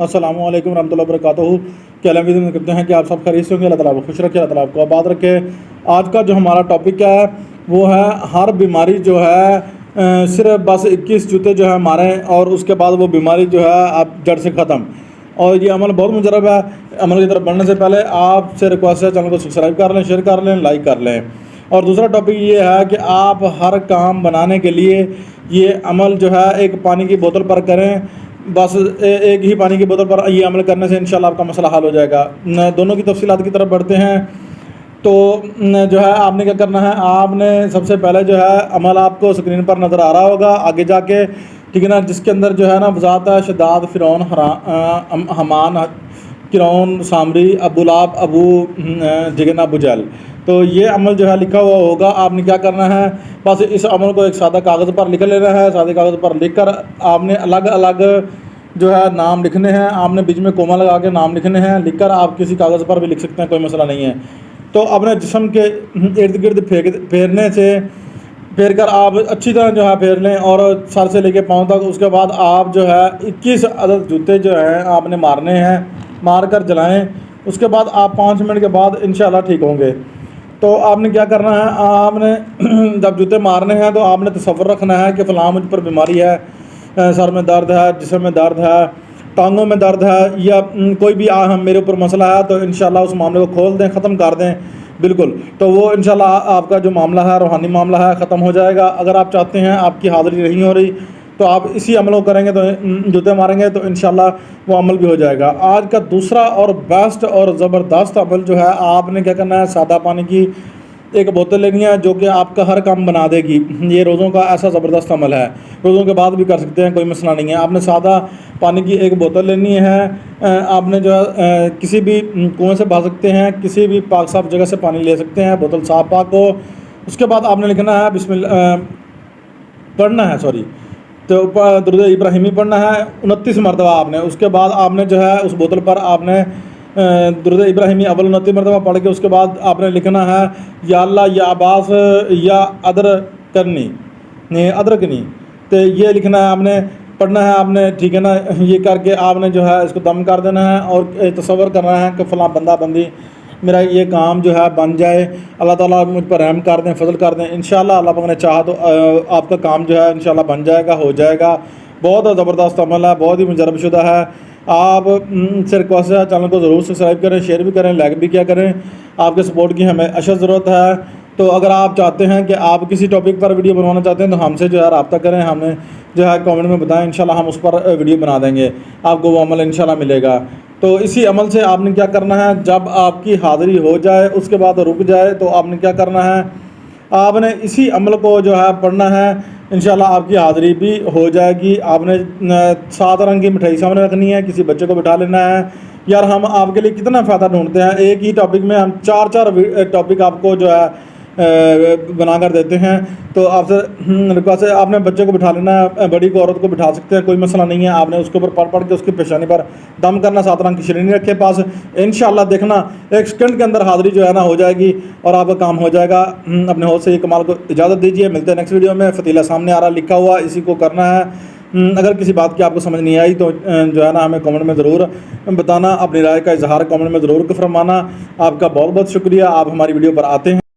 السلام علیکم ورحمۃ اللہ وبرکاتہ۔ کہ اللہ امید کرتے ہیں کہ آپ سب خیریت سے ہوں گے، اللہ تعالیٰ کو خوش رکھے، اللہ تعالیٰ آپ کو آباد رکھے۔ آج کا جو ہمارا ٹاپک کیا ہے وہ ہے ہر بیماری جو ہے صرف بس 21 جوتے جو ہے ماریں اور اس کے بعد وہ بیماری جو ہے آپ جڑ سے ختم۔ اور یہ عمل بہت مجرب ہے۔ عمل کی طرف بڑھنے سے پہلے آپ سے ریکویسٹ ہے چینل کو سبسکرائب کر لیں، شیئر کر لیں، لائک کر لیں۔ اور دوسرا ٹاپک یہ ہے کہ آپ ہر کام بنانے کے لیے یہ عمل جو ہے ایک پانی کی بوتل پر کریں، بس ایک ہی پانی کی بوتل پر یہ عمل کرنے سے انشاءاللہ آپ کا مسئلہ حل ہو جائے گا۔ دونوں کی تفصیلات کی طرف بڑھتے ہیں تو جو ہے آپ نے کیا کرنا ہے، آپ نے سب سے پہلے جو ہے عمل آپ کو اسکرین پر نظر آ رہا ہوگا آگے جا کے، ٹھیک ہے نا، جس کے اندر جو ہے نا وضاحت ہے شداد، فرعون، حمان، کرون، سامری، ابو لہب، ابو جگن، ابو جہل۔ تو یہ عمل جو ہے لکھا ہوا ہوگا۔ آپ نے کیا کرنا ہے، بس اس عمل کو ایک سادہ کاغذ پر لکھ لینا ہے۔ سادے کاغذ پر لکھ کر آپ نے الگ الگ جو ہے نام لکھنے ہیں، آپ نے بیچ میں کوما لگا کے نام لکھنے ہیں، لکھ کر آپ کسی کاغذ پر بھی لکھ سکتے ہیں، کوئی مسئلہ نہیں ہے۔ تو اپنے جسم کے ارد گرد پھیرنے سے پھیر کر آپ اچھی طرح جو ہے پھیر لیں اور سر سے لے کے پاؤں تک۔ اس کے بعد آپ جو ہے 21 عدد جوتے جو ہیں آپ نے مارنے ہیں، مار کر جلائیں۔ اس کے بعد آپ 5 منٹ کے بعد انشاءاللہ ٹھیک ہوں گے۔ تو آپ نے کیا کرنا ہے، آپ نے جب جوتے مارنے ہیں تو آپ نے تصور رکھنا ہے کہ فلاں مجھ پر بیماری ہے، سر میں درد ہے، جسم میں درد ہے، ٹانگوں میں درد ہے، یا کوئی بھی میرے اوپر مسئلہ ہے، تو انشاءاللہ اس معاملے کو کھول دیں، ختم کر دیں بالکل۔ تو وہ انشاءاللہ آپ کا جو معاملہ ہے، روحانی معاملہ ہے، ختم ہو جائے گا۔ اگر آپ چاہتے ہیں آپ کی حاضری نہیں ہو رہی تو آپ اسی عمل کو کریں گے، تو جوتے ماریں گے تو انشاءاللہ وہ عمل بھی ہو جائے گا۔ آج کا دوسرا اور بیسٹ اور زبردست عمل جو ہے، آپ نے کیا کرنا ہے، سادہ پانی کی ایک بوتل لینی ہے جو کہ آپ کا ہر کام بنا دے گی۔ یہ روزوں کا ایسا زبردست عمل ہے، روزوں کے بعد بھی کر سکتے ہیں، کوئی مسئلہ نہیں ہے۔ آپ نے سادہ پانی کی ایک بوتل لینی ہے۔ آپ نے جو ہے کسی بھی کنویں سے بہا سکتے ہیں، کسی بھی پاک صاف جگہ سے پانی لے سکتے ہیں، بوتل صاف پاک ہو۔ اس کے بعد آپ نے لکھنا ہے بسم اللہ پڑھنا ہے، تو درود ابراہیمی پڑھنا ہے 29 مرتبہ آپ نے۔ اس کے بعد آپ نے جو ہے اس بوتل پر آپ نے درود ابراہیمی اول 29 مرتبہ پڑھ کے اس کے بعد آپ نے لکھنا ہے یا اللہ یا عباس یا ادرکنی، تو یہ لکھنا ہے، آپ نے پڑھنا ہے، آپ نے، ٹھیک ہے نا۔ یہ کر کے آپ نے جو ہے اس کو دم کر دینا ہے اور تصور کرنا ہے کہ فلاں بندہ بندی میرا یہ کام جو ہے بن جائے، اللہ تعالیٰ مجھ پر رحم کر دیں، فضل کر دیں۔ انشاءاللہ اللہ پاک نے چاہا تو آپ کا کام جو ہے انشاءاللہ بن جائے گا، ہو جائے گا۔ بہت زبردست عمل ہے، بہت ہی مجرب شدہ ہے۔ آپ سے ریکویسٹ ہے چینل کو ضرور سبسکرائب کریں، شیئر بھی کریں، لائک بھی کیا کریں۔ آپ کے سپورٹ کی ہمیں اشد ضرورت ہے۔ تو اگر آپ چاہتے ہیں کہ آپ کسی ٹاپک پر ویڈیو بنوانا چاہتے ہیں تو ہم سے جو ہے رابطہ کریں، ہمیں جو ہے کامنٹ میں بتائیں، انشاءاللہ ہم اس پر ویڈیو بنا دیں گے، آپ کو وہ عمل انشاءاللہ ملے گا۔ تو اسی عمل سے آپ نے کیا کرنا ہے، جب آپ کی حاضری ہو جائے اس کے بعد رک جائے تو آپ نے کیا کرنا ہے، آپ نے اسی عمل کو جو ہے پڑھنا ہے، انشاءاللہ آپ کی حاضری بھی ہو جائے گی۔ آپ نے 7 رنگ کی مٹھائی سامنے رکھنی ہے، کسی بچے کو بٹھا لینا ہے۔ یار ہم آپ کے لیے کتنا فائدہ ڈھونڈتے ہیں، ایک ہی ٹاپک میں ہم 4 ٹاپک آپ کو جو ہے بنا کر دیتے ہیں۔ تو آپ سے ریکویسٹ ہے، آپ نے بچے کو بٹھا لینا ہے، بڑی کو عورت کو بٹھا سکتے ہیں، کوئی مسئلہ نہیں ہے۔ آپ نے اس کے اوپر پڑھ کے اس کی پیشانی پر دم کرنا، 7 رنگ کی شرینی رکھے پاس، انشاءاللہ دیکھنا 1 سیکنڈ کے اندر حاضری جو ہے نا ہو جائے گی اور آپ کا کام ہو جائے گا۔ اپنے ہوش سے یہ کمال کو اجازت دیجیے، ملتے ہیں نیکسٹ ویڈیو میں۔ فتیلہ سامنے آ رہا لکھا ہوا، اسی کو کرنا ہے۔ اگر کسی بات کی آپ کو سمجھ نہیں آئی تو جو ہے نا ہمیں کامنٹ میں ضرور بتانا، اپنی رائے کا اظہار کامنٹ میں ضرور فرمانا۔ آپ کا بہت بہت شکریہ، آپ ہماری ویڈیو پر آتے ہیں۔